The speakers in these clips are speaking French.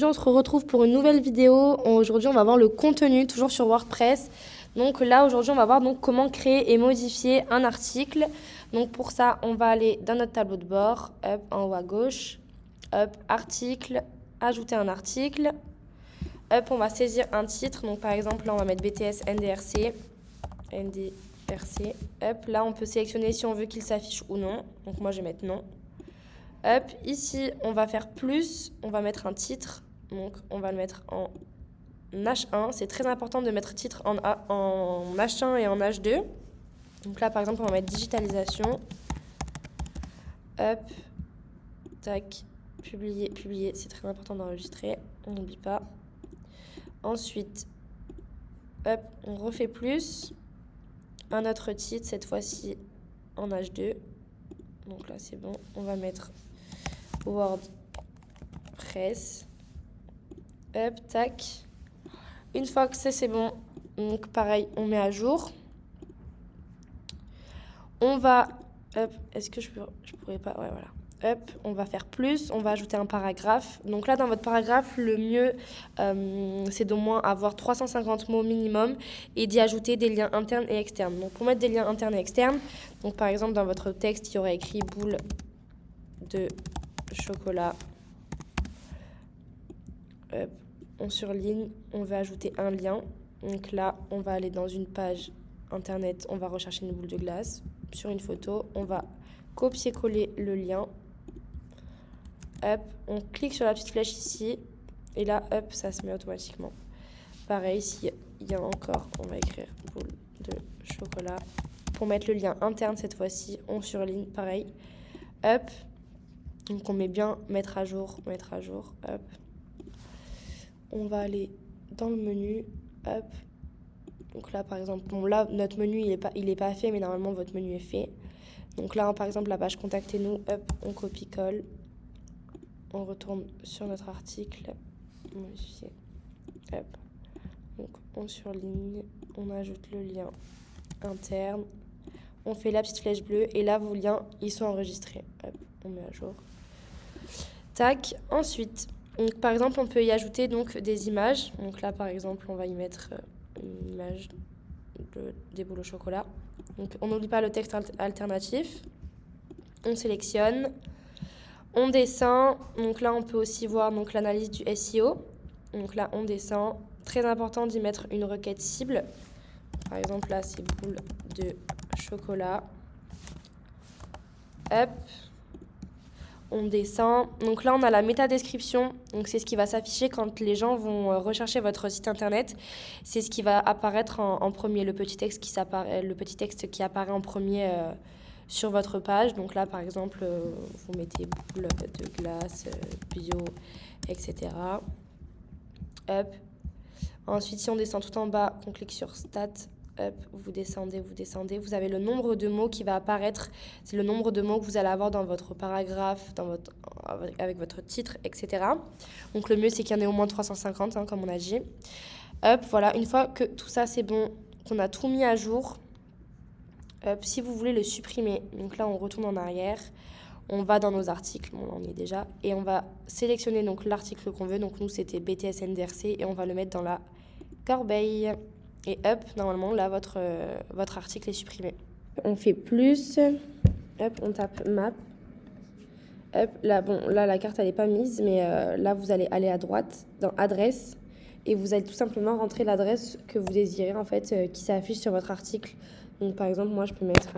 aujourd'hui on se retrouve pour une nouvelle vidéo. Aujourd'hui on va voir le contenu, toujours sur WordPress. Donc là aujourd'hui on va voir donc comment créer et modifier un article. Donc pour ça on va aller dans notre tableau de bord, hop, en haut à gauche, hop, article, ajouter un article. Hop, on va saisir un titre, donc par exemple là on va mettre BTS NDRC. Hop, là on peut sélectionner si on veut qu'il s'affiche ou non. Donc moi je vais mettre non. Hop, ici on va faire plus, on va mettre un titre. Donc on va le mettre en H1. C'est très important de mettre titre en H1 et en H2. Donc là par exemple on va mettre digitalisation. Hop, tac, publier, c'est très important d'enregistrer, on n'oublie pas. Ensuite, hop, on refait plus. Un autre titre, cette fois-ci en H2. Donc là, c'est bon. On va mettre WordPress. Hop, tac. Une fois que c'est bon, donc pareil, on met à jour. On va... Hop, est-ce que je pourrais pas... Ouais, voilà. Hop, on va faire plus, on va ajouter un paragraphe. Donc là, dans votre paragraphe, le mieux, c'est d'au moins avoir 350 mots minimum et d'y ajouter des liens internes et externes. Donc pour mettre des liens internes et externes, donc par exemple, dans votre texte, il y aurait écrit boule de chocolat. Hop, on surligne, on va ajouter un lien. Donc là, on va aller dans une page internet, on va rechercher une boule de glace. Sur une photo, on va copier-coller le lien. Hop, on clique sur la petite flèche ici. Et là, hop, ça se met automatiquement. Pareil, s'il y a encore, on va écrire boule de chocolat. Pour mettre le lien interne cette fois-ci, on surligne, pareil. Hop, donc on met bien mettre à jour, hop. On va aller dans le menu, hop. Donc là, par exemple, bon là, notre menu, il est pas fait, mais normalement, votre menu est fait. Donc là, par exemple, la page contactez-nous, hop, on copie-colle. On retourne sur notre article, modifier, hop. Donc on surligne, on ajoute le lien interne, on fait la petite flèche bleue et là vos liens ils sont enregistrés. Hop, on met à jour. Tac. Ensuite, donc, par exemple, on peut y ajouter donc des images. Donc là, par exemple, on va y mettre une image des boules au chocolat. Donc on n'oublie pas le texte alternatif. On sélectionne. On descend, donc là on peut aussi voir donc l'analyse du SEO. Donc là on descend, très important d'y mettre une requête cible. Par exemple là c'est boule de chocolat. Hop, on descend. Donc là on a la métadescription, donc c'est ce qui va s'afficher quand les gens vont rechercher votre site internet. C'est ce qui va apparaître en premier, le petit texte qui apparaît en premier sur votre page. Donc là, par exemple, vous mettez boule de glace, bio, etc. Hop. Ensuite, si on descend tout en bas, qu'on clique sur Stat, hop, vous descendez. Vous avez le nombre de mots qui va apparaître. C'est le nombre de mots que vous allez avoir dans votre paragraphe, avec votre titre, etc. Donc le mieux, c'est qu'il y en ait au moins 350, comme on a dit. Hop, voilà. Une fois que tout ça, c'est bon, qu'on a tout mis à jour, si vous voulez le supprimer, donc là on retourne en arrière, on va dans nos articles, bon, on y est déjà, et on va sélectionner donc l'article qu'on veut. Donc nous c'était BTS NDRC et on va le mettre dans la corbeille. Et hop, normalement là votre article est supprimé. On fait plus, hop, on tape map. Hop, là, bon, là la carte elle n'est pas mise, mais là vous allez aller à droite dans adresse et vous allez tout simplement rentrer l'adresse que vous désirez en fait, qui s'affiche sur votre article. Donc par exemple, moi je peux mettre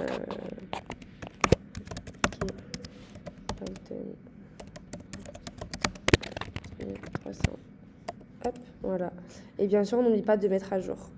Python 300. Hop, voilà. Et bien sûr, on n'oublie pas de mettre à jour.